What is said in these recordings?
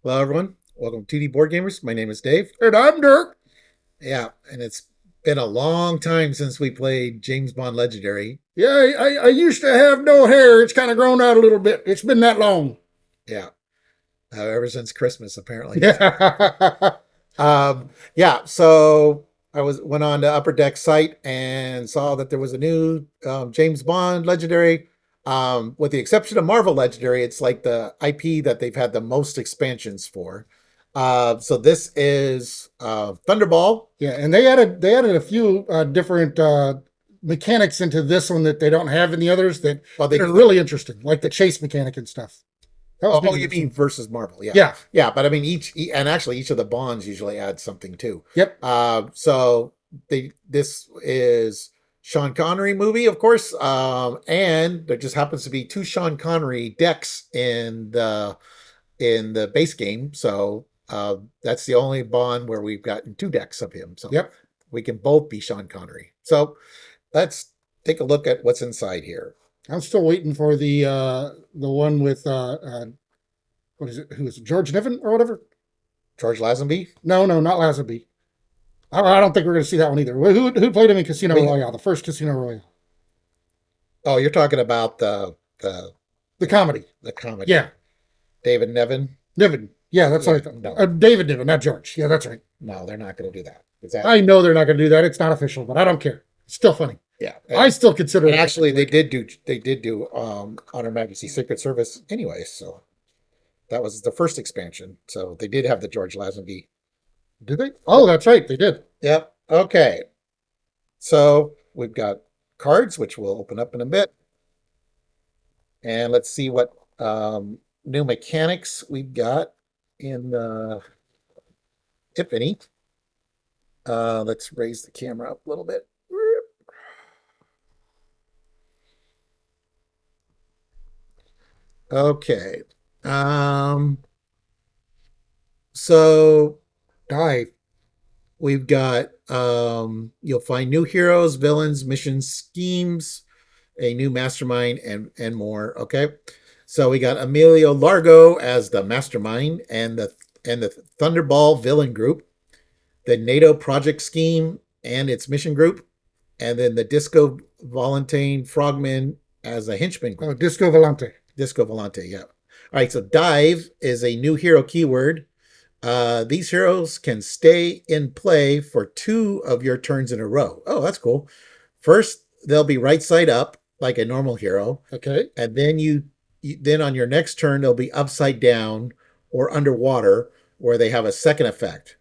Hello, everyone. Welcome to 2D Board Gamers. My name is Dave. And I'm Dirk. Yeah, and it's been a long time since we played James Bond Legendary. Yeah, I used to have no hair. It's kind of grown out a little bit. It's been that long. Yeah, ever since Christmas, apparently. Yeah. Yeah. So I went on the Upper Deck site and saw that there was a new James Bond Legendary. With the exception of Marvel Legendary, it's like the IP that they've had the most expansions for. So this is Thunderball. Yeah, and they added a few different mechanics into this one that they don't have in the others Well, that are really interesting, like the chase mechanic and stuff. That was Oh, pretty you mean interesting. versus Marvel? Yeah, Yeah. yeah. But I mean, and actually each of the bonds usually adds something too. Yep. So this is Sean Connery movie, of course, and there just happens to be two Sean Connery decks in the base game. So that's the only bond where we've gotten two decks of him. So Yep. we can both be Sean Connery. So let's take a look at what's inside here. I'm still waiting for the one with what is it? Who is it? George Niven or whatever? George Lazenby. No, no, not Lazenby. I don't think we're going to see that one either. Who played him in Casino We, Royale? The first Casino Royale. oh, you're talking about The comedy. the comedy. Yeah. David Nevin. Niven. Yeah, that's Yeah, what I thought. no, David Niven, not George. Yeah, that's right. no, they're not going to do that. Is that? I know they're not going to do that. It's not official, but I don't care. It's still funny. Yeah. I still consider And it. actually, they did do Honor Majesty Secret Service anyway. So that was the first expansion. So they did have the George Lazenby. Did they? Oh, that's right. They did. Yep. Okay. So we've got cards, which we'll open up in a bit, and let's see what new mechanics we've got in if any. Let's raise the camera up a little bit. Okay. Um, so Dive. we've got you'll find new heroes, villains, mission schemes, a new mastermind, and more. Okay. So we got Emilio Largo as the mastermind and the Thunderball villain group, the NATO project scheme and its mission group, and then the Disco Volantine Frogman as a henchman Oh, group. Disco Volante. Disco Volante, yeah. All right, so dive is a new hero keyword. These heroes can stay in play for two of your turns in a row. Oh, that's cool. First, they'll be right side up like a normal hero, Okay. and then then on your next turn they'll be upside down or underwater, where they have a second effect.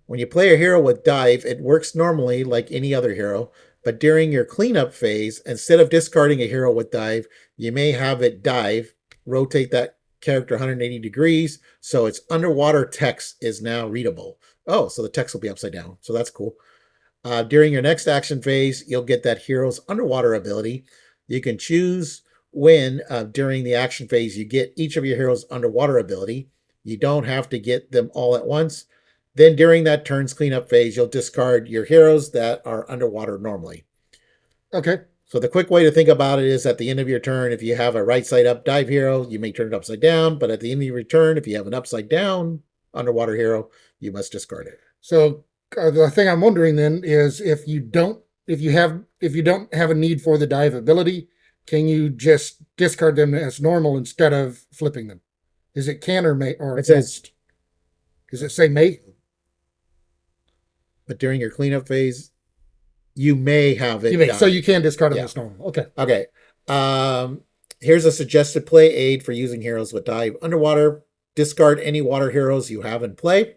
When you play a hero with dive, it works normally like any other hero, but during your cleanup phase, instead of discarding a hero with dive, you may have it dive, rotate that character 180 degrees, so its underwater text is now readable. Oh, so the text will be upside down. So that's cool. During your next action phase, you'll get that hero's underwater ability. You can choose when during the action phase you get each of your heroes' underwater ability. You don't have to get them all at once. Then during that turn's cleanup phase, you'll discard your heroes that are underwater normally. Okay. So the quick way to think about it is at the end of your turn, if you have a right side up dive hero, you may turn it upside down. But at the end of your turn, if you have an upside down underwater hero, you must discard it. So the thing I'm wondering then is if you don't have a need for the dive ability, can you just discard them as normal instead of flipping them? Is it can or may or It says, must? Does it say may? but during your cleanup phase, you may have it You may. die. So you can discard them Yeah. as normal. Okay. Okay. Here's a suggested play aid for using heroes with dive underwater. Discard any water heroes you have in play.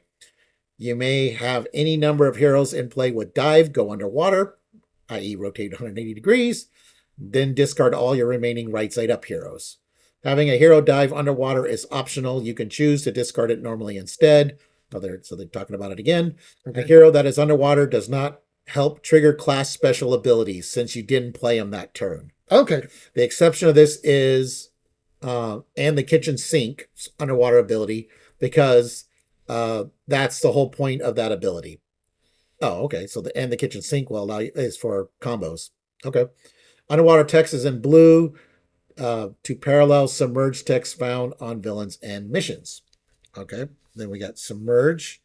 You may have any number of heroes in play with dive go underwater, i.e., rotate 180 degrees. Then discard all your remaining right side up heroes. Having a hero dive underwater is optional. You can choose to discard it normally instead. So they're talking about it again. Okay. A hero that is underwater does not help trigger class special abilities since you didn't play them that turn. Okay. The exception of this is and the kitchen sink underwater ability because that's the whole point of that ability. Oh, okay. So the kitchen sink will allow you is for combos. Okay. Underwater text is in blue to parallel submerged text found on villains and missions. Okay. Then we got submerge.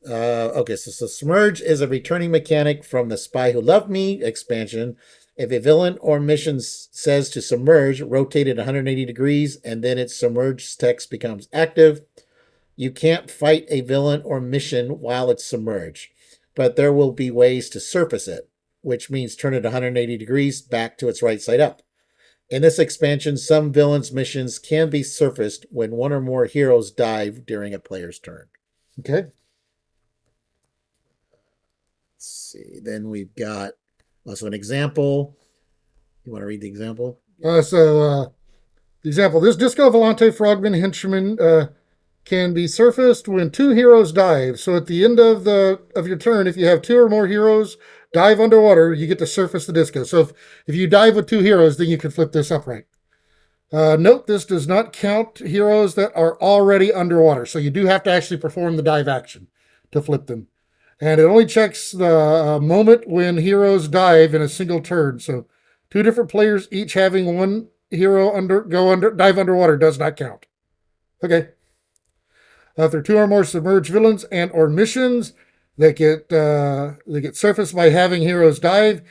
Okay, so submerge is a returning mechanic from the Spy Who Loved Me expansion. If a villain or mission says to submerge, rotate it 180 degrees, and then its submerged text becomes active. You can't fight a villain or mission while it's submerged, but there will be ways to surface it, which means turn it 180 degrees back to its right side up. In this expansion, some villains' missions can be surfaced when one or more heroes dive during a player's turn. Okay. Let's see. Then we've got also an example. You want to read the example? The example: this Disco Volante Frogman henchman can be surfaced when two heroes dive. So at the end of your turn, if you have two or more heroes dive underwater, you get to surface the disco. So if you dive with two heroes, then you can flip this upright. Note this does not count heroes that are already underwater. So you do have to actually perform the dive action to flip them. And it only checks the moment when heroes dive in a single turn. So two different players each having one hero dive underwater does not count. Okay. If there are two or more submerged villains and or missions that get surfaced by having heroes dive,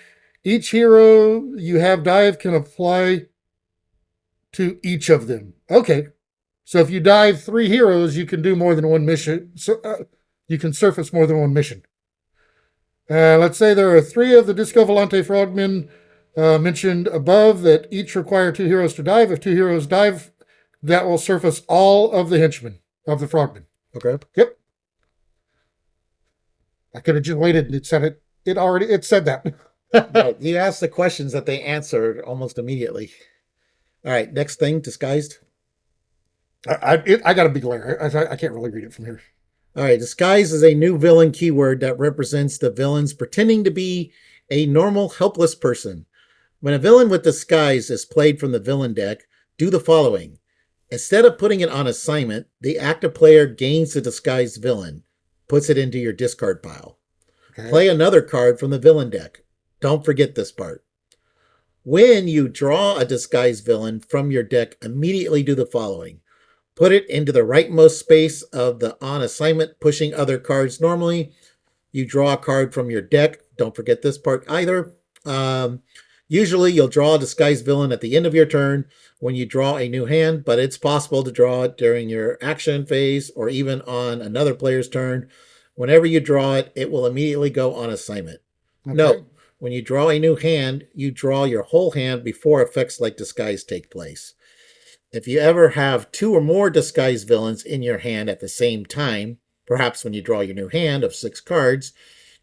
each hero you have dive can apply to each of them. Okay. So if you dive three heroes, you can do more than one mission. So you can surface more than one mission. Let's say there are three of the Disco Volante Frogmen mentioned above that each require two heroes to dive. If two heroes dive, that will surface all of the henchmen of the Frogmen. Okay. Yep. I could have just waited and it said it. It said that. Right. You asked the questions that they answered almost immediately. All right. Next thing, disguised. I got a big glare. I can't really read it from here. All right. Disguise is a new villain keyword that represents the villains pretending to be a normal, helpless person. When a villain with disguise is played from the villain deck, do the following. Instead of putting it on assignment, the active player gains the disguised villain, puts it into your discard pile. Okay. Play another card from the villain deck. Don't forget this part. When you draw a disguised villain from your deck, immediately do the following. Put it into the rightmost space of the on assignment, pushing other cards normally. You draw a card from your deck. Don't forget this part either. Usually you'll draw a disguised villain at the end of your turn when you draw a new hand, but it's possible to draw it during your action phase or even on another player's turn. Whenever you draw it, it will immediately go on assignment. Okay. Note, when you draw a new hand, you draw your whole hand before effects like disguise take place. If you ever have two or more disguised villains in your hand at the same time, perhaps when you draw your new hand of 6 cards,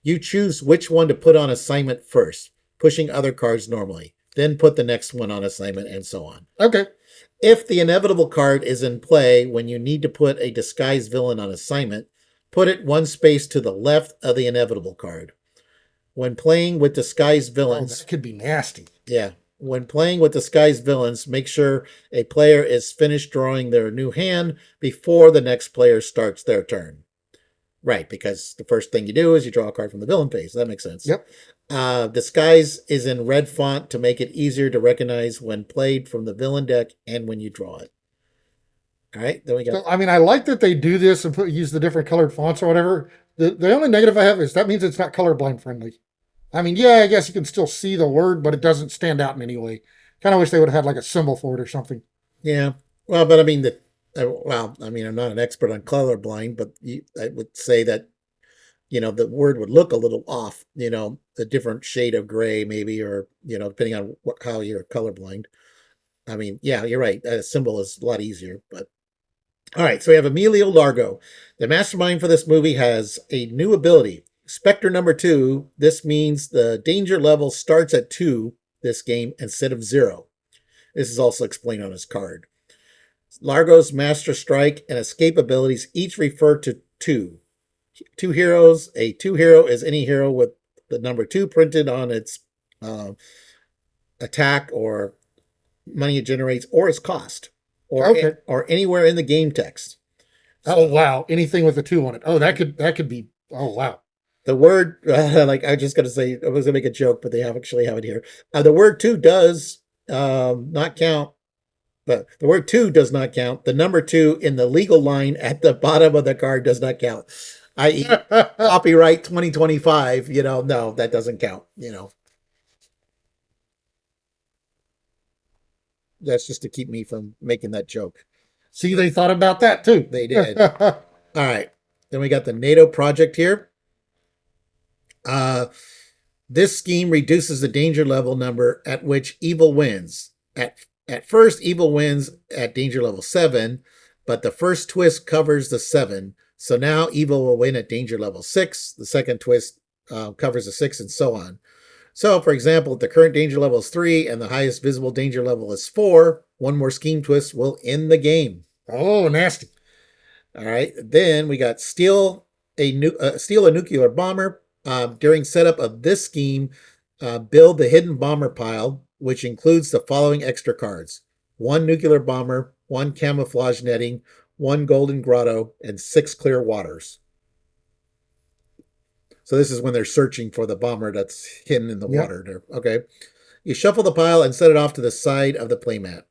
you choose which one to put on assignment first, pushing other cards normally. Then put the next one on assignment and so on. Okay. If the inevitable card is in play when you need to put a disguised villain on assignment, put it one space to the left of the inevitable card. When playing with disguised villains, that could be nasty. Yeah. When playing with disguised villains, make sure a player is finished drawing their new hand before the next player starts their turn. Right, because the first thing you do is you draw a card from the villain phase. That makes sense. Yep. Disguise is in red font to make it easier to recognize when played from the villain deck and when you draw it. All right, then we got. So, I mean, I like that they do this and use the different colored fonts or whatever. The only negative I have is that means it's not colorblind friendly. I mean, yeah, I guess you can still see the word, but it doesn't stand out in any way. Kind of wish they would have had like a symbol for it or something. Yeah, well, but I mean I'm not an expert on colorblind, but I would say that the word would look a little off. A different shade of gray, maybe, or depending on how you're colorblind. I mean, yeah, you're right. A symbol is a lot easier, but all right. So we have Emilio Largo. The mastermind for this movie has a new ability. Spectre number 2. This means the danger level starts at 2 this game instead of 0. This is also explained on his card. Largo's Master Strike and Escape abilities each refer to 2. 2 heroes. A 2 hero is any hero with the number 2 printed on its attack or money it generates or its cost or anywhere in the game text. Oh wow! Anything with a 2 on it. Oh, that could be. Oh wow! The word, like I just got to say, I was gonna make a joke, but they actually have it here. The word 2 does not count But the word two does not count. The number two in the legal line at the bottom of the card does not count. I.e., copyright 2025, no, that doesn't count. That's just to keep me from making that joke. See, they thought about that too. They did. All right. Then we got the NATO project here. Uh, this scheme reduces the danger level number at which evil wins. At first, evil wins at danger level 7, but the first twist covers the 7. So now evil will win at danger level 6. The second twist covers the 6, and so on. So, for example, if the current danger level is 3 and the highest visible danger level is 4, one more scheme twist will end the game. Oh, nasty. All right. Then we got steal a nuclear bomber. During setup of this scheme, build the hidden bomber pile, which includes the following extra cards: one nuclear bomber, one camouflage netting, one golden grotto, and 6 clear waters. So this is when they're searching for the bomber that's hidden in the Yep. water there. Okay. You shuffle the pile and set it off to the side of the playmat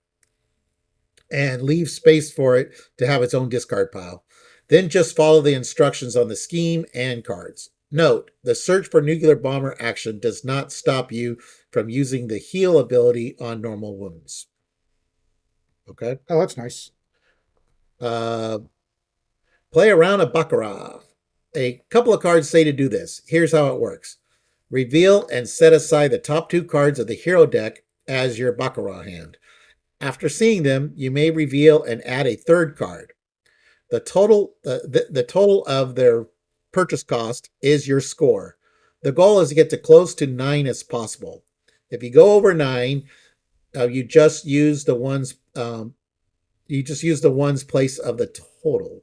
and leave space for it to have its own discard pile. Then just follow the instructions on the scheme and cards. Note, the search for nuclear bomber action does not stop you from using the heal ability on normal wounds. Okay. Oh, that's nice. Uh, Play a round of Baccarat. A couple of cards say to do this. Here's how it works. Reveal and set aside the top 2 cards of the hero deck as your Baccarat hand. After seeing them, you may reveal and add a third card. The total of their purchase cost is your score. The goal is to get to close to 9 as possible. If you go over 9, you just use the ones place of the total.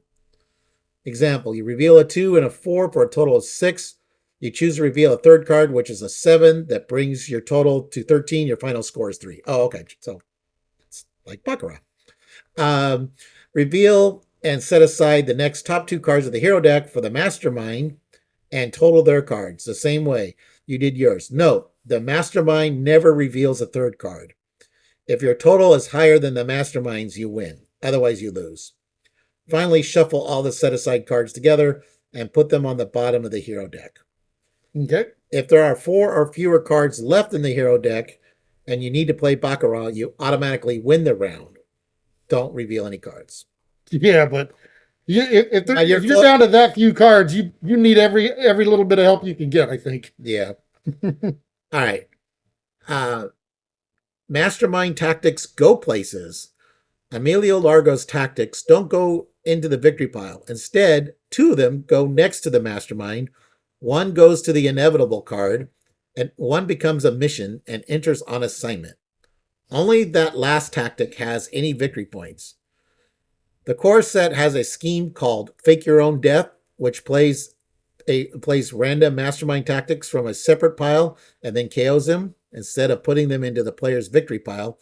Example: you reveal a 2 and a 4 for a total of 6. You choose to reveal a third card, which is a 7, that brings your total to 13. Your final score is 3. Oh, okay. So it's like Baccarat. Reveal and set aside the next top 2 cards of the hero deck for the mastermind and total their cards the same way you did yours. Note, the mastermind never reveals a third card. If your total is higher than the mastermind's, you win. Otherwise, you lose. Finally, shuffle all the set aside cards together and put them on the bottom of the hero deck. Okay. If there are 4 or fewer cards left in the hero deck and you need to play Baccarat, you automatically win the round. Don't reveal any cards. Yeah, but if you're clo- down to that few cards, you need every little bit of help you can get, I think. Yeah. All right. Mastermind tactics go places. Emilio Largo's tactics don't go into the victory pile. Instead, 2 of them go next to the mastermind. One goes to the inevitable card, and one becomes a mission and enters on assignment. Only that last tactic has any victory points. The core set has a scheme called Fake Your Own Death, which plays random mastermind tactics from a separate pile and then KOs them instead of putting them into the player's victory pile.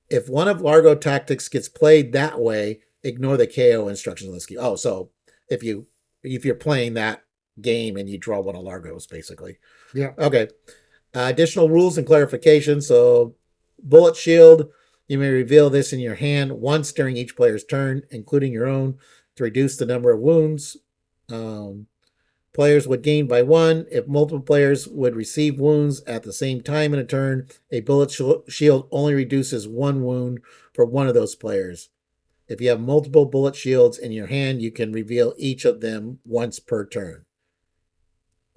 If one of Largo tactics gets played that way, ignore the KO instructions on the scheme. Oh, so if you're playing that game and you draw one of Largo's, basically. Yeah. Okay. Additional rules and clarification. So, bullet shield. You may reveal this in your hand once during each player's turn, including your own, to reduce the number of wounds. Players would gain by 1. If multiple players would receive wounds at the same time in a turn, a bullet shield only reduces 1 wound for one of those players. If you have multiple bullet shields in your hand, you can reveal each of them once per turn.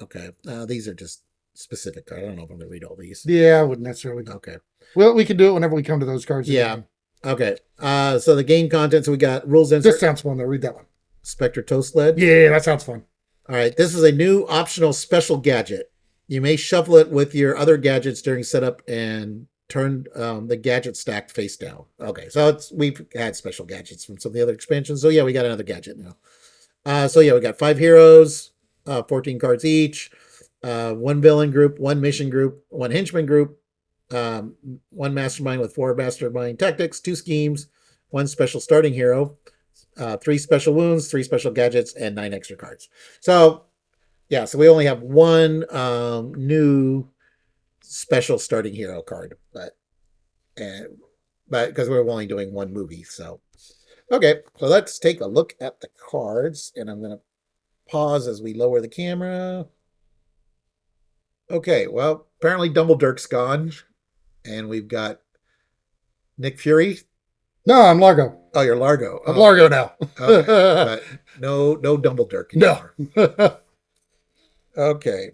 Okay. These are just specific cards. I don't know if I'm going to read all these. Yeah, I wouldn't necessarily. Okay. Well, we can do it whenever we come to those cards. Yeah. Again. Okay. So the game contents, we got rules insert. This sounds fun, though. Read that one. Spectre Toe Sled. Yeah, that sounds fun. All right. This is a new optional special gadget. You may shuffle it with your other gadgets during setup and turn the gadget stacked face down. Okay. So we've had special gadgets from some of the other expansions. So yeah, we got another gadget now. So yeah, we got 5 heroes, 14 cards each, 1 villain group, 1 mission group, 1 henchman group, 1 mastermind with 4 mastermind tactics, 2 schemes, 1 special starting hero, 3 special wounds, 3 special gadgets, and 9 extra cards. So yeah, so we only have 1 new special starting hero card, but but because we're only doing one movie. So, okay, so let's take a look at the cards, and I'm going to pause as we lower the camera. Okay, well, apparently Dirk's gone, and we've got Nick Fury. No, I'm Largo. Oh, you're Largo. I'm Oh, Largo now. okay, but no Dirk No. anymore. Okay,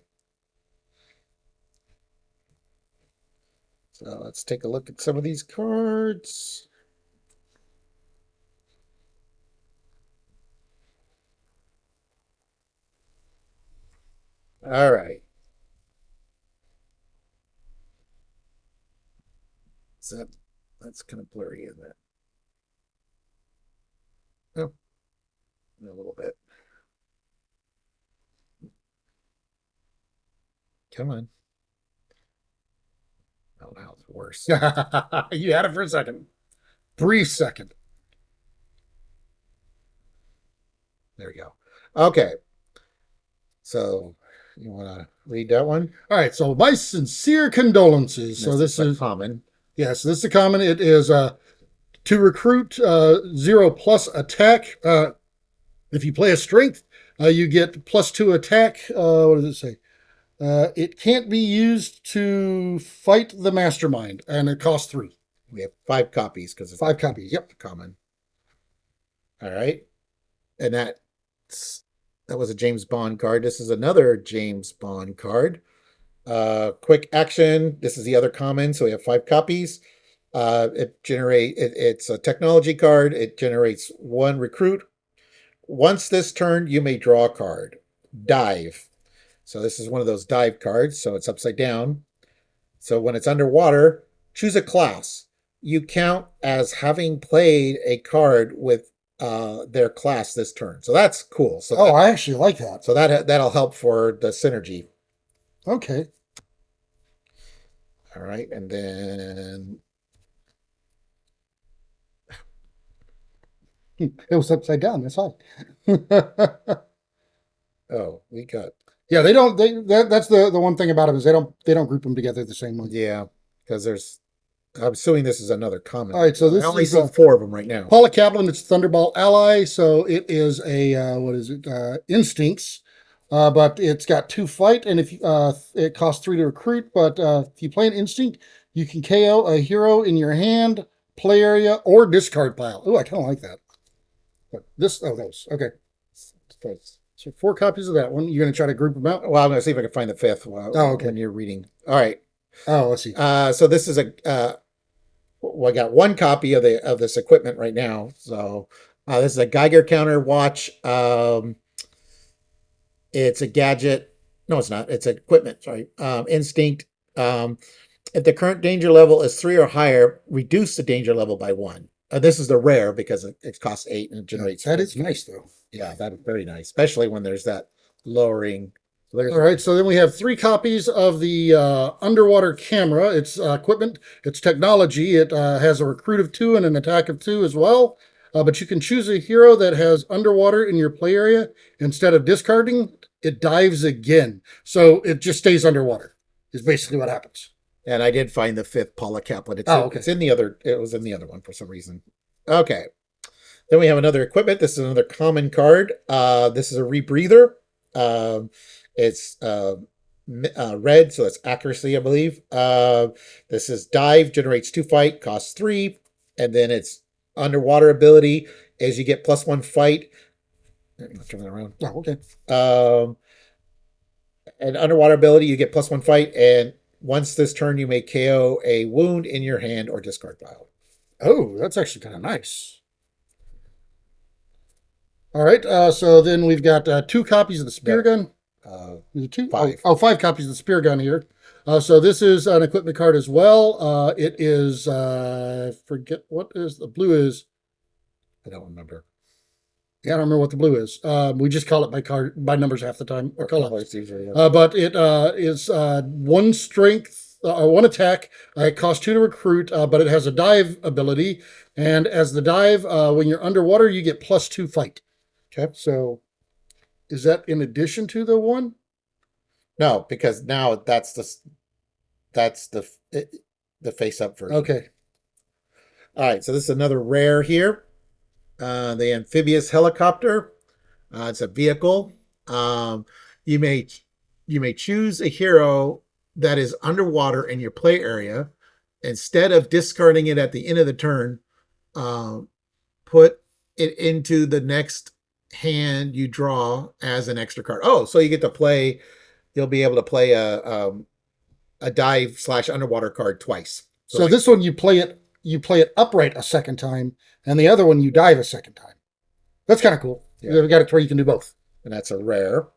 so let's take a look at some of these cards. All right. So that's kind of blurry, isn't it? Oh, a little bit. Come on. Oh, now it's worse. You had it for a second. Brief second. There we go. Okay. So you want to read that one? All right. So my sincere condolences. So this a is common. yes. This is a common. It is to recruit 0+ attack. If you play a strength, you get +2 attack. What does it say? It can't be used to fight the mastermind, and it costs 3. We have 5 copies because it's 5 copies. Yep. common. All right. And that was a James Bond card. This is another James Bond card. Quick action. This is the other common. So we have 5 copies. It's a technology card. It generates 1 recruit. Once this turn, you may draw a card. Dive. So this is one of those dive cards. So it's upside down. So when it's underwater, choose a class. You count as having played a card with their class this turn. So that's cool. So I actually like that. So that'll help for the synergy. Okay. All right, and then it was upside down. That's all. oh, we got Yeah, they don't. That's the one thing about them is they don't group them together the same way. yeah, because there's. I'm assuming this is another common. All right, so this I only is see 4 of them right now. Paula Kaplan. It's Thunderball ally, so it is a what is it? Instincts, but it's got 2 fight, and if it costs 3 to recruit. But if you play an instinct, you can KO a hero in your hand, play area, or discard pile. Oh, I kind of like that. But those okay. So 4 copies of that one. You're going to try to group them out? Well, I'm going to see if I can find the 5th okay. when you're reading. All right. Oh, let's see. So this is I got 1 copy of this equipment right now. So this is a Geiger counter watch. It's a gadget. No, it's not. It's equipment. Sorry. Instinct. If the current danger level is 3 or higher, reduce the danger level by 1. This is the rare because it costs 8 and it generates. That is nice though. Yeah, that's very nice, especially when there's that lowering. So all right, so then we have 3 copies of the underwater camera. It's equipment, it's technology. It has a recruit of 2 and an attack of 2 as well. But you can choose a hero that has underwater in your play area. Instead of discarding, it dives again. So it just stays underwater, is basically what happens. And I did find the 5th Paula Kaplan. Okay. It's in the other. It was in the other one for some reason. Okay. Then we have another equipment. This is another common card. This is a rebreather. It's red, so that's accuracy, I believe. This is dive, generates 2 fight, costs 3, and then it's underwater ability. As you get +1 fight. Turn that around. Oh, okay. And underwater ability, you get +1 fight, and once this turn, you may KO a wound in your hand or discard pile. Oh, that's actually kind of nice. All right, so then we've got 2 copies of the spear gun. Is it 2? 5. 5 copies of the spear gun here. So this is an equipment card as well. It is, forget what is the blue is. I don't remember. Yeah, I don't remember what the blue is. We just call it by numbers half the time. Or colors. Usually, yeah. But it is 1 strength, 1 attack. It costs 2 to recruit, but it has a dive ability. And as the dive, when you're underwater, you get +2 fight. Okay. So is that in addition to the 1? No, because now that's the face up version. Okay. All right, so this is another rare here. The amphibious helicopter. It's a vehicle. Um, you may you may choose a hero that is underwater in your play area. Instead of discarding it at the end of the turn, um, put it into the next hand you draw as an extra card. Oh, so you get to play. You'll be able to play a dive slash underwater card twice. So So like, this one you play it upright a second time, and the other one you dive a second time. That's kind of cool. yeah, You've got it where you can do both. and that's a rare.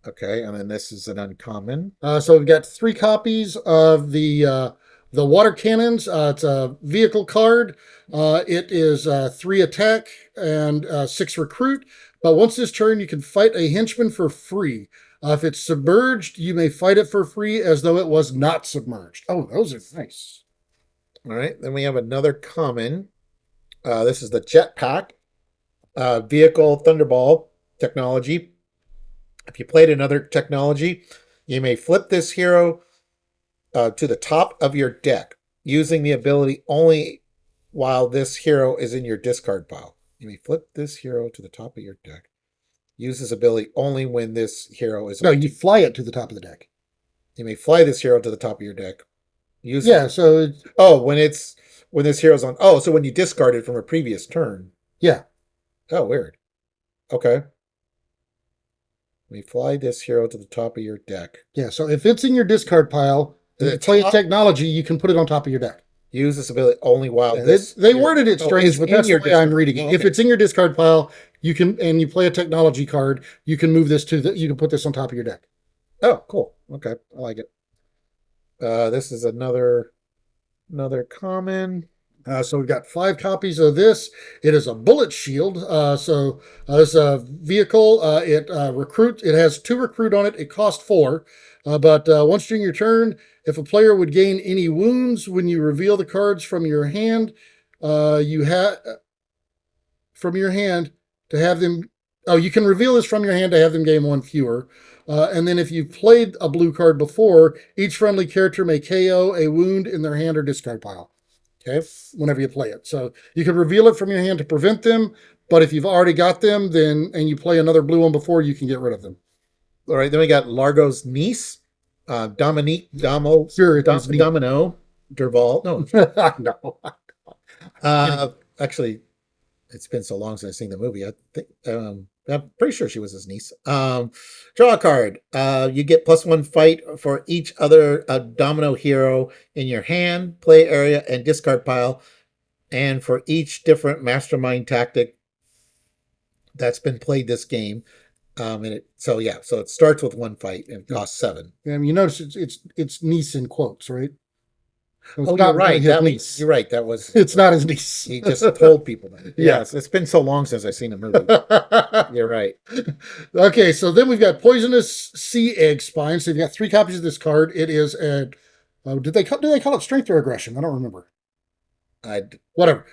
Okay, and then this is an uncommon. So we've got 3 copies of the water cannons. It's a vehicle card. It is 3 attack and 6 recruit. But once this turn, you can fight a henchman for free. If it's submerged, you may fight it for free as though it was not submerged. Oh, those are nice. All right, then we have another common. This is the jetpack vehicle Thunderball technology. If you played another technology, you may flip this hero to the top of your deck using the ability only while this hero is in your discard pile. You may flip this hero to the top of your deck. Use this ability only when this hero is. No, you fly it to the top of the deck. You may fly this hero to the top of your deck. Use. Yeah, so Oh, when this hero's on. Oh, so when you discard it from a previous turn. yeah. Oh, weird. Okay. We fly this hero to the top of your deck. Yeah, so if it's in your discard pile, and you play a technology, you can put it on top of your deck. Use this ability only while Yeah, this. they worded it strange, but that's the way I'm reading it. Okay. If it's in your discard pile, you can, and you play a technology card, you can move this to you can put this on top of your deck. Oh, cool. Okay, I like it. This is another common. So we've got 5 copies of this. It is a bullet shield. This vehicle. It recruit. It has 2 recruit on it. It costs 4. But once during your turn, if a player would gain any wounds when you reveal the cards from your hand, you have from your hand to have them. Oh, you can reveal this from your hand to have them gain 1 fewer. And then if you've played a blue card before, each friendly character may KO a wound in their hand or discard pile. Okay, whenever you play it. So you can reveal it from your hand to prevent them, but if you've already got them, then and you play another blue one before, you can get rid of them. All right, then we got Largo's niece, Dominique Sure, Domino Derval. No, no. actually, it's been so long since I've seen the movie. I think I'm pretty sure she was his niece. Draw a card. You get +1 fight for each other domino hero in your hand, play area, and discard pile, and for each different mastermind tactic that's been played this game. So it starts with 1 fight and costs 7. You notice it's niece in quotes, right? Oh, you're right. Niece. You're right. That was. It's not his niece. He just told people that. Yeah. Yes, it's been so long since I've seen a movie. You're right. Okay, so then we've got poisonous sea egg spine. So you've got 3 copies of this card. It is a. Do they call it strength or aggression? I don't remember. Whatever.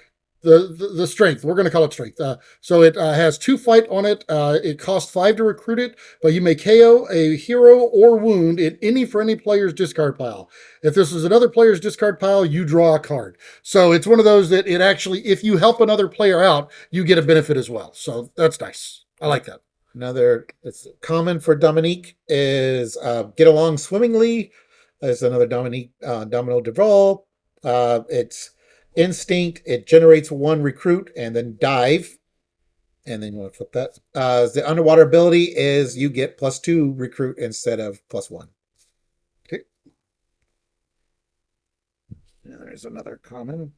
The strength. We're going to call it strength. So it has 2 fight on it. It costs 5 to recruit it, but you may KO a hero or wound in for any player's discard pile. If this is another player's discard pile, you draw a card. So it's one of those that it actually, if you help another player out, you get a benefit as well. So that's nice. I like that. Another it's common for Dominique is get along swimmingly. There's another Dominique Domino Deval. It's instinct. It generates 1 recruit and then dive. And then you want to flip that. The underwater ability is you get +2 recruit instead of +1. Okay. And there's another common.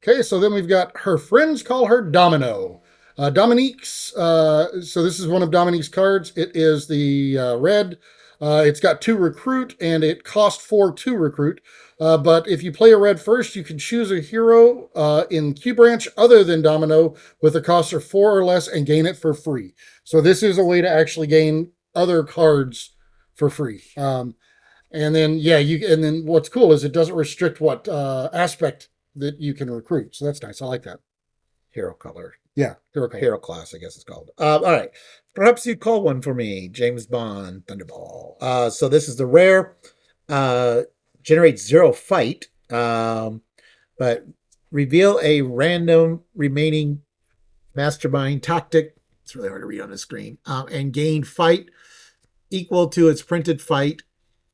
Okay, so then we've got her friends call her Domino. Dominique's, so this is one of Dominique's cards. It is the red. It's got 2 recruit and it costs 4 to recruit. But if you play a red first, you can choose a hero in Q branch other than Domino with a cost of 4 or less and gain it for free. So this is a way to actually gain other cards for free. And then what's cool is it doesn't restrict what aspect that you can recruit. So that's nice. I like that. Hero color. Yeah, hero color. Hero class, I guess it's called. All right. Perhaps you call one for me. James Bond, Thunderball. So this is the rare. Generates 0 fight. But Reveal a random remaining mastermind tactic. It's really hard to read on the screen. And gain fight equal to its printed fight.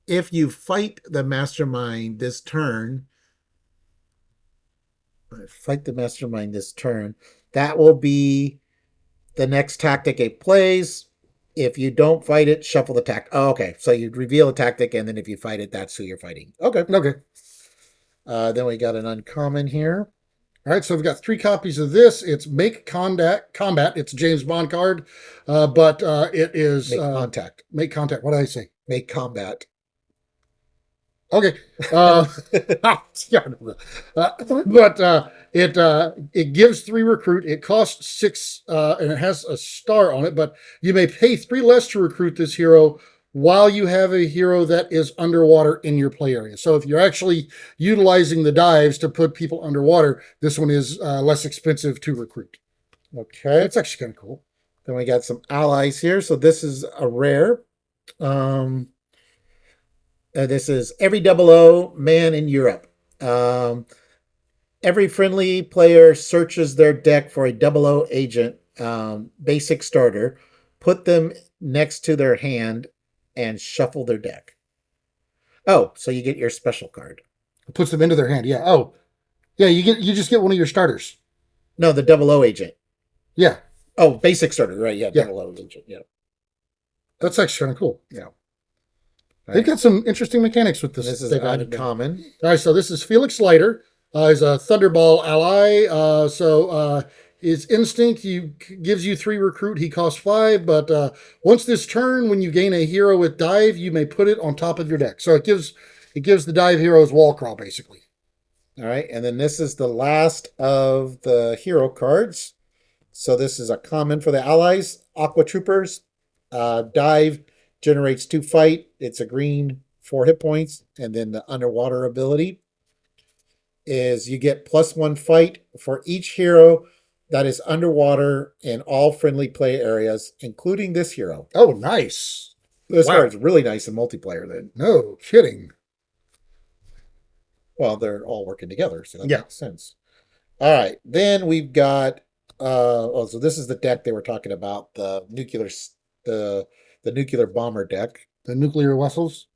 If you fight the mastermind this turn, that will be the next tactic it plays. If you don't fight it, shuffle the tactic. Oh, okay. So you reveal a tactic, and then if you fight it, that's who you're fighting. Okay. Okay. Then we got an uncommon here. All right, so we've got 3 copies of this. It's Make Combat. It's a James Bond card, but it is Make contact. Make Contact. What did I say? Make combat. Okay. It gives 3 recruit. It costs 6, and it has a star on it. But you may pay 3 less to recruit this hero while you have a hero that is underwater in your play area. So if you're actually utilizing the dives to put people underwater, this one is less expensive to recruit. Okay. That's actually kind of cool. Then we got some allies here. So this is a rare. This is every 00 man in Europe. Every friendly player searches their deck for a 00 agent, basic starter, put them next to their hand, and shuffle their deck. Oh, so you get your special card. It puts them into their hand. Yeah. Oh, yeah. You just get one of your starters. No, the 00 agent. Yeah. Oh, basic starter, right? Yeah, Yeah. 00 agent. Yeah. That's actually kind of cool. Yeah. They've got some interesting mechanics with this. This is they've added. uncommon. All right, so this is Felix Leiter. He's a Thunderball ally. His instinct gives you 3 recruit. He costs 5, but once this turn, when you gain a hero with dive, you may put it on top of your deck. So it gives the dive heroes wall crawl basically. All right, and then this is the last of the hero cards. So this is a common for the allies. Aqua Troopers. Dive generates 2 fight. It's a green, 4 hit points. And then the underwater ability is you get +1 fight for each hero that is underwater in all friendly play areas, including this hero. Oh, nice. This card's really nice in multiplayer then. No kidding. Well, they're all working together, so that Yeah. makes sense. All right, then we've got so this is the deck they were talking about, the nuclear bomber deck. The nuclear vessels.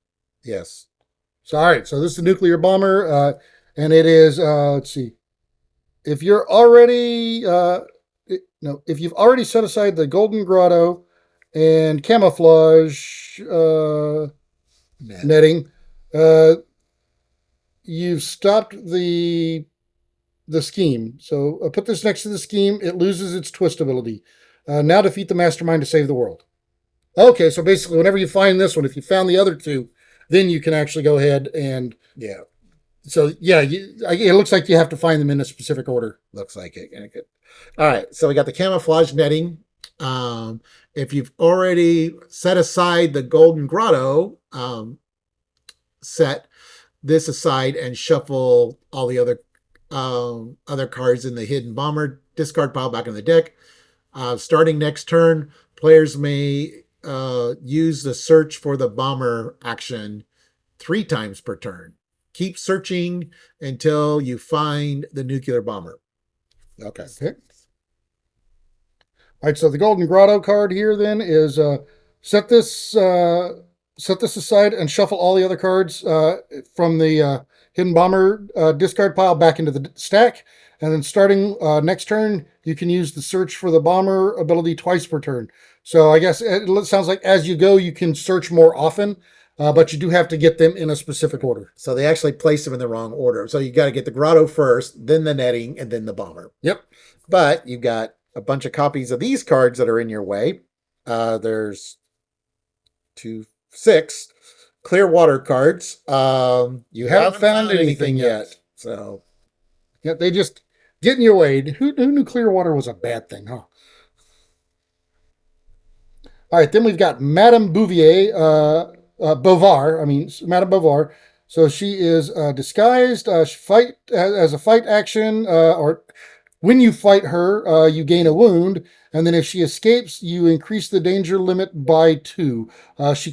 Yes. So all right, so this is the nuclear bomber, and it is let's see. If you're already if you've already set aside the golden grotto and camouflage netting, you've stopped the scheme. So put this next to the scheme. It loses its twist ability. Now defeat the mastermind to save the world. Okay, so basically, whenever you find this one, if you found the other 2, then you can actually go ahead and Yeah. So yeah, it looks like you have to find them in a specific order. Looks like it. All right, so we got the camouflage netting. If you've already set aside the golden grotto, set this aside and shuffle all the other cards in the hidden bomber discard pile back in the deck. Starting next turn, players may use the search for the bomber action 3 times per turn. Keep searching until you find the nuclear bomber. Okay. All right, so the golden grotto card here then is set this aside and shuffle all the other cards from the hidden bomber discard pile back into the stack. And then starting next turn, you can use the search for the bomber ability twice per turn. So I guess it sounds like as you go, you can search more often, but you do have to get them in a specific order. So they actually place them in the wrong order. So you got to get the grotto first, then the netting, and then the bomber. Yep. But you've got a bunch of copies of these cards that are in your way. There's 2, 6 clear water cards. You haven't found anything yet. So yeah, they just get in your way. Who knew clear water was a bad thing, huh? All right, then we've got Madame Bouvier, Madame Bovard. So she is disguised. Fight as a fight action, or when you fight her, you gain a wound, and then if she escapes, you increase the danger limit by 2. She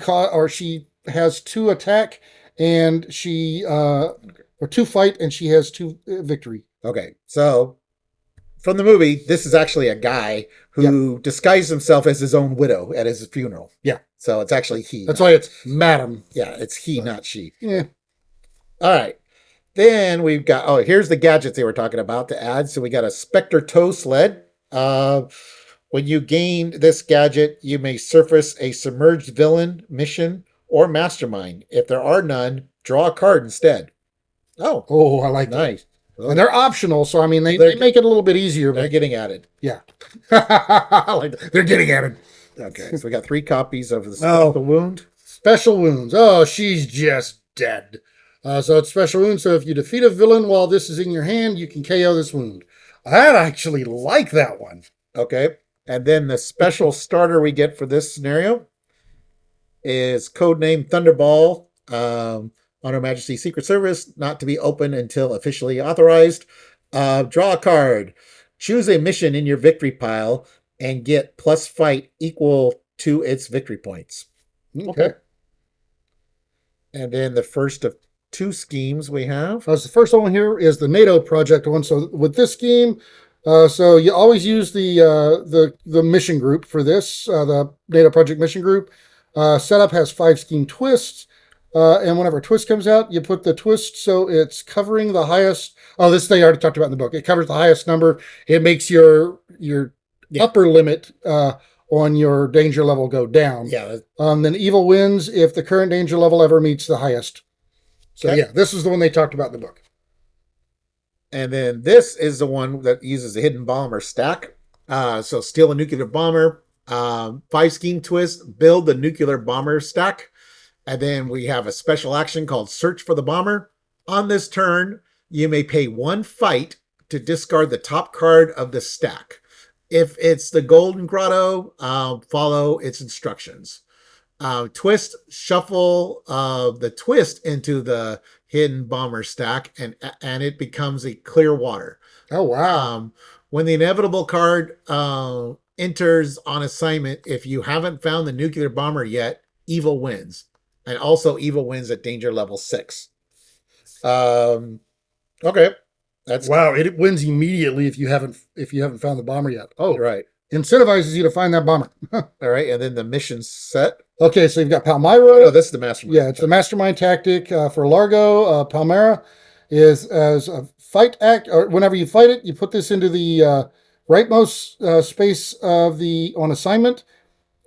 has 2 attack, and she or 2 fight, and she has 2 victory. Okay, so from the movie, this is actually a guy Yep. who disguised himself as his own widow at his funeral. Yeah. So it's actually he. That's why it's Madam. Yeah, it's he, not she. Yeah. All right. Then we've got, oh, here's the gadgets they were talking about to add. So we got a Spectre tow sled. When you gain this gadget, you may surface a submerged villain, mission, or mastermind. If there are none, draw a card instead. Oh, Oh, I like that. nice. And they're optional, so I mean they They're- make it a little bit easier. They're But getting added. yeah, I like that. They're getting at it. Okay, so we got 3 copies of the special wound. Special wounds. Oh, she's just dead. So it's special wound. So if you defeat a villain while this is in your hand, you can KO this wound. I actually like that one. Okay, and then the special starter we get for this scenario is codename Thunderball. On Her Majesty's Secret Service, not to be opened until officially authorized. Draw a card. Choose a mission in your victory pile and get plus fight equal to its victory points. Okay. And then the first of 2 schemes we have. The first one here is the NATO project one. So with this scheme, so you always use the mission group for this, the NATO project mission group. Setup has 5 scheme twists. And whenever a twist comes out, you put the twist so it's covering the highest. Oh, this they already talked about in the book. It covers the highest number. It makes your upper limit on your danger level go down. Yeah. Then evil wins if the current danger level ever meets the highest. So Okay. yeah, this is the one they talked about in the book. And then this is the one that uses a hidden bomb or stack. So steal a nuclear bomber. 5 scheme twist, build the nuclear bomber stack. And then we have a special action called Search for the Bomber. On this turn, you may pay 1 fight to discard the top card of the stack. If it's the Golden Grotto, follow its instructions. Twist, shuffle the twist into the hidden bomber stack, and it becomes a clear water. Oh wow! When the inevitable card enters on assignment, if you haven't found the nuclear bomber yet, evil wins. And also evil wins at danger level 6. Okay. That's Wow! It wins immediately if you haven't found the bomber yet. Oh, right. Incentivizes you to find that bomber. All right. And then the mission set. Okay, so you've got Palmyra. Oh, this is the mastermind. Yeah, it's the mastermind tactic for Largo. Palmyra is as a fight act, or whenever you fight it, you put this into the rightmost space of the on assignment,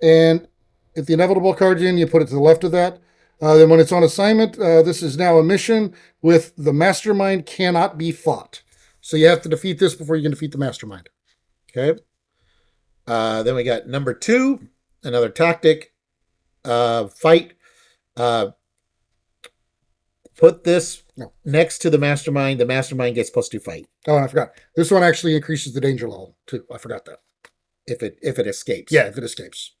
and if the inevitable card's in, you put it to the left of that. Then when it's on assignment, this is now a mission with the mastermind cannot be fought. So you have to defeat this before you can defeat the mastermind. Okay. Then we got number 2, another tactic. Fight. Put this next to the mastermind. The mastermind gets +2 fight. Oh, and I forgot. This one actually increases the danger level too. I forgot that. If it escapes. Yeah, if it escapes.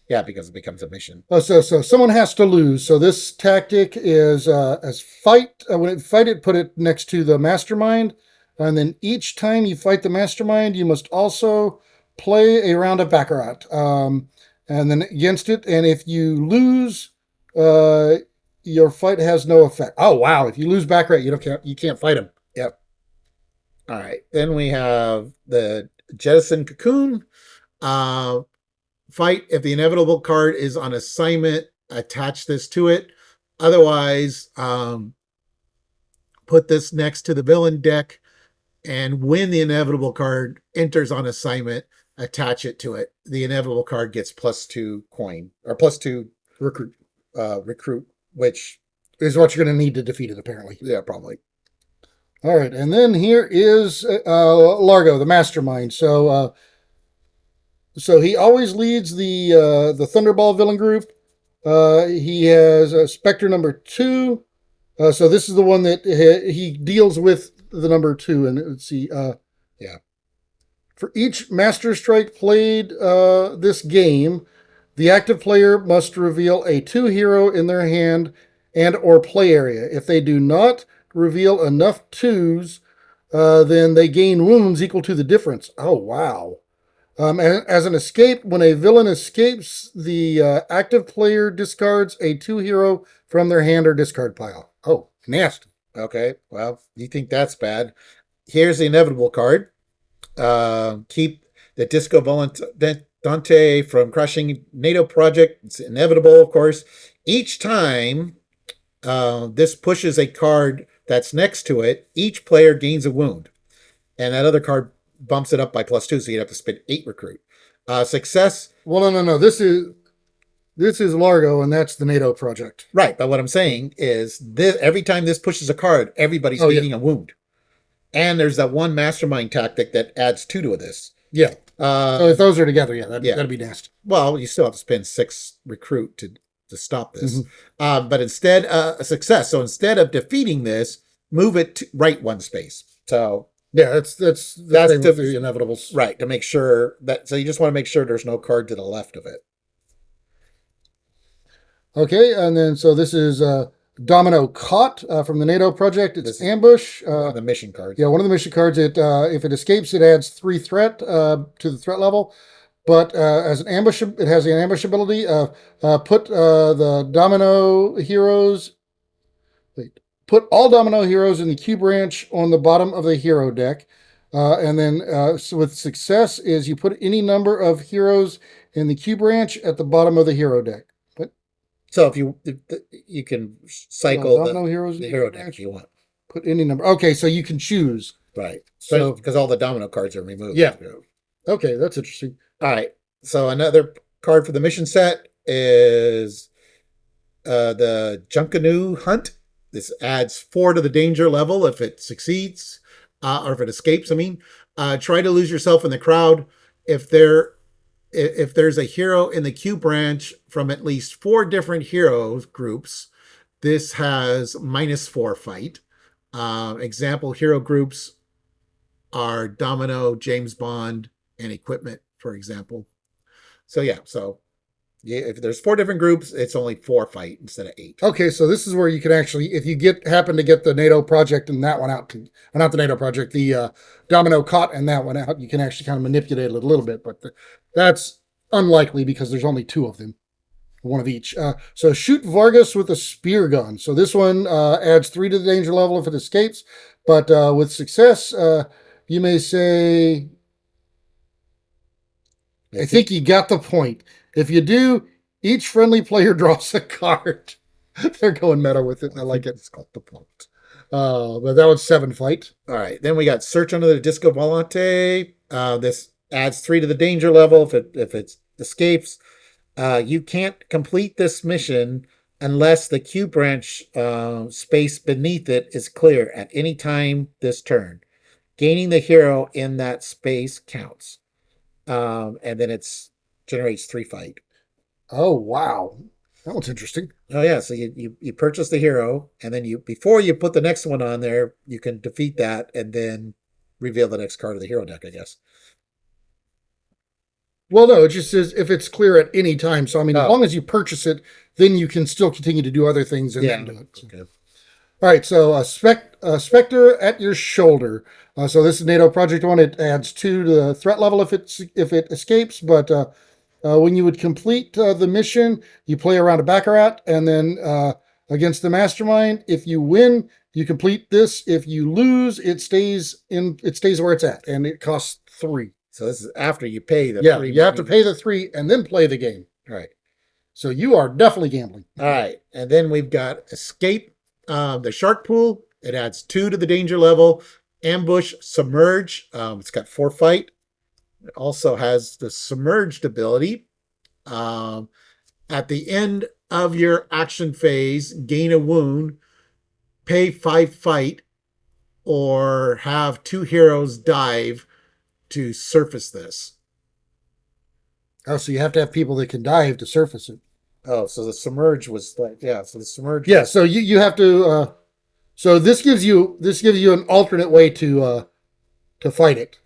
Yeah, because it becomes a mission. Oh, so someone has to lose. So this tactic is as fight. When it fight it, put it next to the mastermind, and then each time you fight the mastermind, you must also play a round of baccarat, and then against it. And if you lose, your fight has no effect. Oh wow! If you lose baccarat, you can't fight him. Yep. All right. Then we have the jettison cocoon. Fight if the inevitable card is on assignment, attach this to it. Otherwise, put this next to the villain deck, and when the inevitable card enters on assignment, attach it to it. The inevitable card gets +2 coin or +2 Recruit recruit, which is what you're going to need to defeat it. Apparently. yeah, probably. All right, and then here is Largo, the mastermind. So he always leads the Thunderball villain group. He has Spectre number 2. So this is the one that he deals with the number 2. And let's see. Yeah. For each Master Strike played this game, the active player must reveal a 2 hero in their hand and or play area. If they do not reveal enough 2s, then they gain wounds equal to the difference. Oh, wow. As an escape, when a villain escapes, the active player discards a 2 hero from their hand or discard pile. Oh, nasty. Okay, well, you think that's bad. Here's the inevitable card. Keep the Disco Volante from crushing NATO project. It's inevitable, of course. Each time this pushes a card that's next to it, each player gains a wound, and that other card bumps it up by +2, so you'd have to spend 8 recruit. Success. Well, no, no, no. This is Largo, and that's the NATO project. Right, but what I'm saying is this: every time this pushes a card, everybody's Oh yeah, gaining a wound. And there's that one mastermind tactic that adds 2 to this. yeah. So if those are together, yeah, Yeah. that'd be nasty. Well, you still have to spend 6 recruit to stop this. Mhm. But instead, a success. So instead of defeating this, move it to right 1 space. So Yeah, that's the That's same the- with the inevitables. right, to make sure that. So you just want to make sure there's no card to the left of it. Okay, and then so this is Domino Caught from the NATO project. It's This is ambush. One of the mission cards. Yeah, one of the mission cards. It if it escapes, it adds 3 threat to the threat level. But as an ambush, it has the ambush ability. Put the domino heroes. Wait, put all domino heroes in the Q branch on the bottom of the hero deck. And then so with success is you put any number of heroes in the Q branch at the bottom of the hero deck. But So if you can cycle domino heroes in the the hero Q deck branch. if you want. Put any number. Okay, so you can choose. Right. So- Because all the domino cards are removed. Yeah. Okay, that's interesting. All right. So another card for the mission set is the Junkanoo Hunt. This adds 4 to the danger level if it succeeds, or if it escapes. I mean, try to lose yourself in the crowd. If there's a hero in the Q branch from at least 4 different heroes groups, this has -4 fight. Example hero groups are Domino, James Bond, and Equipment, for example. So yeah, if there's 4 different groups, it's only 4 fight instead of 8. Okay, so this is where you can actually, if you happen to get the NATO project and that one out, not the NATO project, the Domino Caught and that one out, you can actually kind of manipulate it a little bit, but that's unlikely because there's only 2 of them, one of each. So shoot Vargas with a spear gun. So this one adds 3 to the danger level if it escapes, but with success, you may say, I think you got the point. If you do, each friendly player draws a card. They're going meta with it. I like it. It's called the point. But that was 7 fight. All right. Then we got Search Under the Disco Volante. This adds 3 to the danger level if it escapes. You can't complete this mission unless the Q branch space beneath it is clear at any time this turn. Gaining the hero in that space counts. And then it's generates 3 fight. Oh wow, that one's interesting. Oh yeah, so you purchase the hero, and then before you put the next one on there, you can defeat that and then reveal the next card of the hero deck, I guess. Well, no, it just says if it's clear at any time. So I mean, as Oh. long as you purchase it, then you can still continue to do other things and Yeah. then do it. So- Okay. All right, so Spectre at your shoulder. So this is NATO Project 1. It adds 2 to the threat level if it escapes, but when you would complete the mission, you play around a Baccarat, and then against the Mastermind, if you win, you complete this. If you lose, it stays where it's at, and it costs 3. So this is after you pay the Yeah, 3. you have to pay the 3 and then play the game. Right. So you are definitely gambling. All right. And then we've got Escape, the Shark Pool. It adds 2 to the danger level. Ambush, Submerge. It's got 4 fight. It also has the Submerged ability. At the end of your action phase, gain a wound, pay 5 fight, or have 2 heroes dive to surface this. Oh, so you have to have people that can dive to surface it. Oh, so the Submerge was like, yeah, so the Submerge. Yeah, so you have to. So this gives you an alternate way to fight it,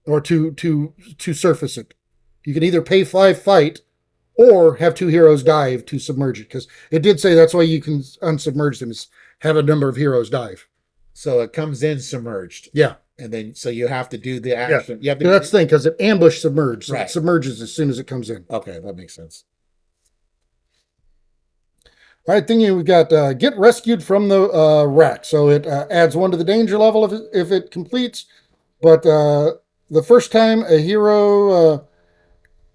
or to surface it. You can either pay 5 fight, or have 2 heroes dive to submerge it. Because it did say that's why you can unsubmerge them is have a number of heroes dive. So it comes in submerged. Yeah, And then, so you have to do the action. You have to. that's the thing because it ambush submerged, so Right. it submerges as soon as it comes in. Okay, that makes sense. All right, then we've got get rescued from the wreck. So it adds 1 to the danger level if it completes. But the first time a hero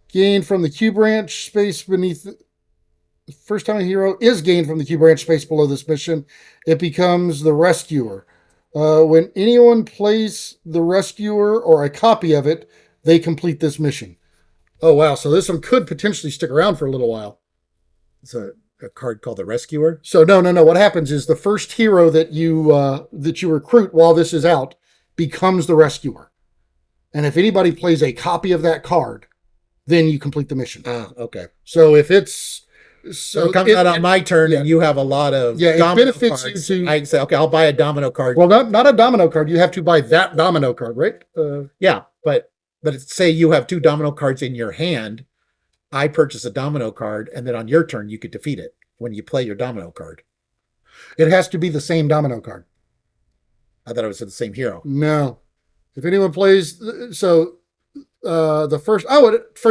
gained from the Q branch space beneath. The first time a hero is gained from the Q branch space below this mission, it becomes the rescuer. When anyone plays the rescuer or a copy of it, they complete this mission. Oh wow! So this one could potentially stick around for a little while. It's a card called the Rescuer. So no. What happens is the first hero that you recruit while this is out becomes the rescuer, and if anybody plays a copy of that card, then you complete the mission. Ah, okay. So if it's so it comes out on my turn, and you have a lot of it benefits cards. you to. I can say, okay, I'll buy a domino card. Well, not a domino card. You have to buy that domino card, right? Yeah, but say you have 2 domino cards in your hand. I purchase a domino card, and then on your turn, you could defeat it when you play your domino card. It has to be the same domino card. I thought it was the same hero. No. If anyone plays, so first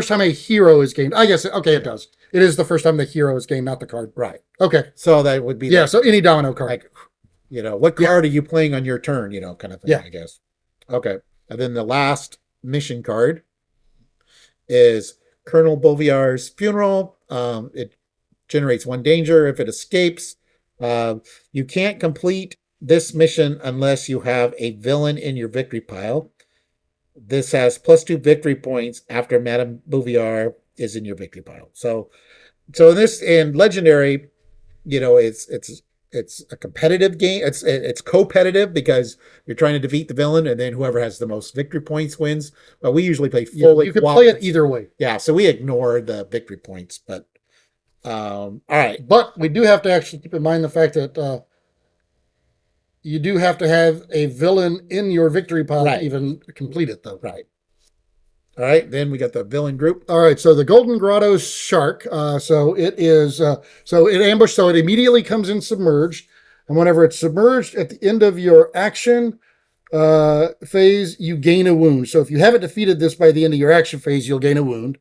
time a hero is gained. I guess, okay, it does. It is the first time the hero is gained, not the card. Right. Okay. So that would be. Yeah, so any domino card. Like, what card are you playing on your turn, kind of thing, yeah. I guess. Okay. And then the last mission card is Colonel Boviar's Funeral. It generates 1 danger if it escapes. You can't complete this mission unless you have a villain in your victory pile. This has +2 victory points after Madame Bouvier is in your victory pile. So in Legendary, it's a competitive game. It's co-competitive because you're trying to defeat the villain, and then whoever has the most victory points wins. But we usually play fully. You can play it either way. Yeah, so we ignore the victory points. But all right. But we do have to actually keep in mind the fact that you do have to have a villain in your victory pile to even complete it, though. Right. All right, then we got the villain group. All right, so the Golden Grotto Shark. So it is. So it ambushed. So it immediately comes in submerged, and whenever it's submerged at the end of your action phase, you gain a wound. So if you haven't defeated this by the end of your action phase, you'll gain a wound.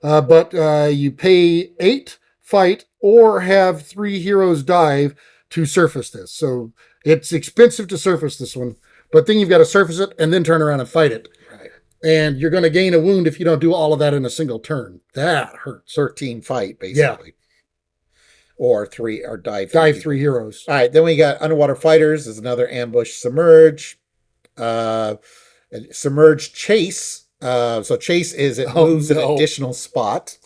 But you pay 8, fight, or have 3 heroes dive to surface this. So it's expensive to surface this one, but then you've got to surface it and then turn around and fight it. And you're going to gain a wound if you don't do all of that in a single turn. That hurts. 13 fight, basically. Yeah. Or dive 3 heroes. All right, then we got Underwater Fighters is another ambush submerge. Submerge chase. So chase is it moves an additional spot.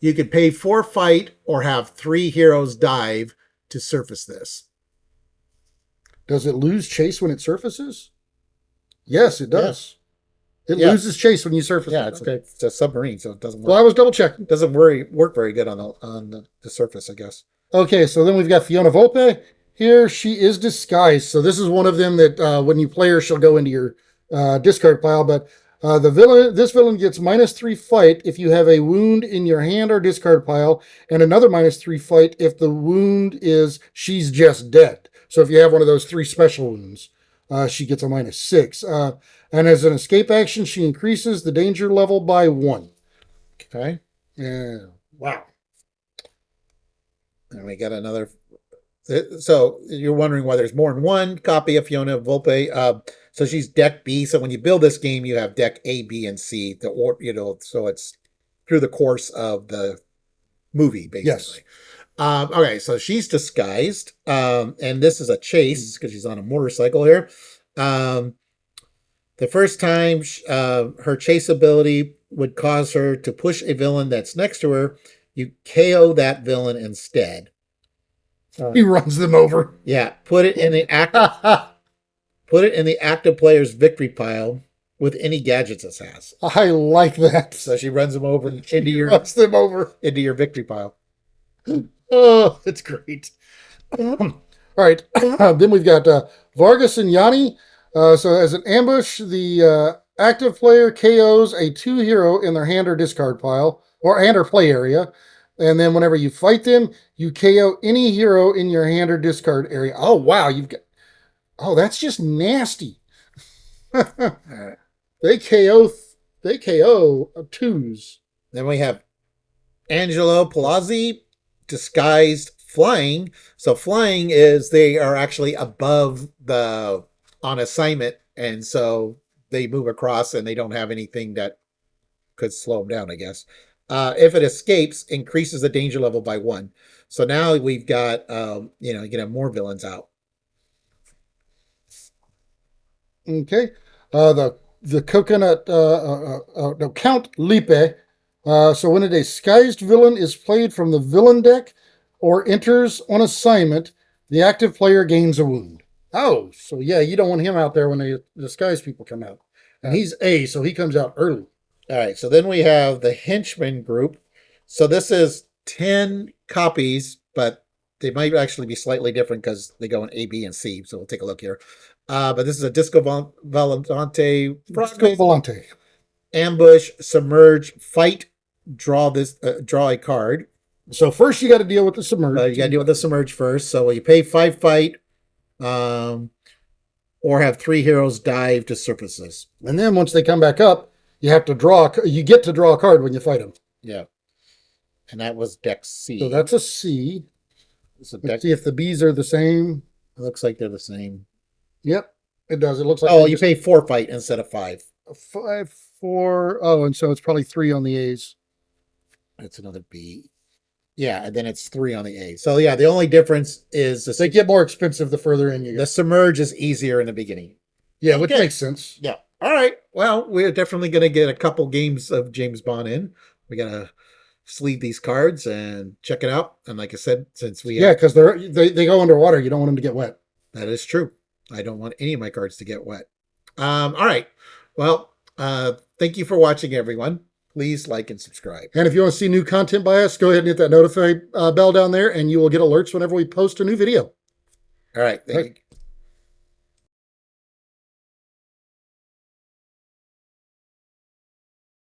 You could pay 4 fight or have 3 heroes dive to surface this. Does it lose chase when it surfaces? Yes, it does. Yeah. It loses chase when you surface. Yeah, it's a submarine, so it doesn't work. Well, I was double checking. It doesn't work very good on the surface, I guess. Okay, so then we've got Fiona Volpe. Here, she is disguised. So this is one of them that when you play her, she'll go into your discard pile. But this villain gets -3 fight if you have a wound in your hand or discard pile, and another -3 fight if the wound is she's just dead. So if you have one of those 3 special wounds. She gets a -6. And as an escape action, she increases the danger level by 1. Okay. Yeah. Wow. And we got another. So you're wondering why there's more than one copy of Fiona Volpe. So she's deck B. So when you build this game, you have deck A, B, and C. So it's through the course of the movie, basically. Yes. Okay, so she's disguised, and this is a chase because she's on a motorcycle here. The first time her chase ability would cause her to push a villain that's next to her, you KO that villain instead. He runs them over. Yeah, put it in the active player's victory pile with any gadgets it has. I like that. So she runs them over into your victory pile. Oh, it's great. All right. Then we've got Vargas and Yanni. So as an ambush, the active player KOs a 2 hero in their hand or discard pile, or hand or play area. And then whenever you fight them, you KO any hero in your hand or discard area. Oh, wow. That's just nasty. They KO 2s. Then we have Angelo Palazzi. disguised flying. So flying is they are actually above the on assignment, and so they move across and they don't have anything that could slow them down, I guess. If it escapes, increases the danger level by 1. So now we've got, you can have more villains out. Okay. The coconut no, Count Lipe. So when a disguised villain is played from the villain deck or enters on assignment, the active player gains a wound. Oh, so yeah, you don't want him out there when the disguised people come out. And he's A, so he comes out early. All right, so then we have the henchman group. So this is 10 copies, but they might actually be slightly different because they go in A, B, and C. So we'll take a look here. But this is a Disco Volante, Disco Volante. ambush, submerge, fight, draw a card. So first you got to deal with the submerge. You got to deal with the submerge first. So you pay 5 fight, or have 3 heroes dive to surfaces. And then once they come back up, you have to draw. You get to draw a card when you fight them. Yeah, and that was deck C. So that's a C. So Let's see if the B's are the same. It looks like they're the same. Yep, it does. It looks like. Oh, you pay 4 fight instead of 5. 5, 4. Oh, and so it's probably 3 on the A's. That's another B. Yeah, and then it's 3 on the A. So yeah, the only difference is They get more expensive the further in you the go. submerge is easier in the beginning. Yeah, which Okay. makes sense. Yeah. All right. Well, we're definitely going to get a couple games of James Bond in. We're going to sleeve these cards and check it out. And like I said, since we Yeah, because they go underwater. You don't want them to get wet. that is true. I don't want any of my cards to get wet. All right. Well, thank you for watching, everyone. Please like and subscribe. And if you want to see new content by us, go ahead and hit that notify bell down there, and you will get alerts whenever we post a new video. All right. Thank you.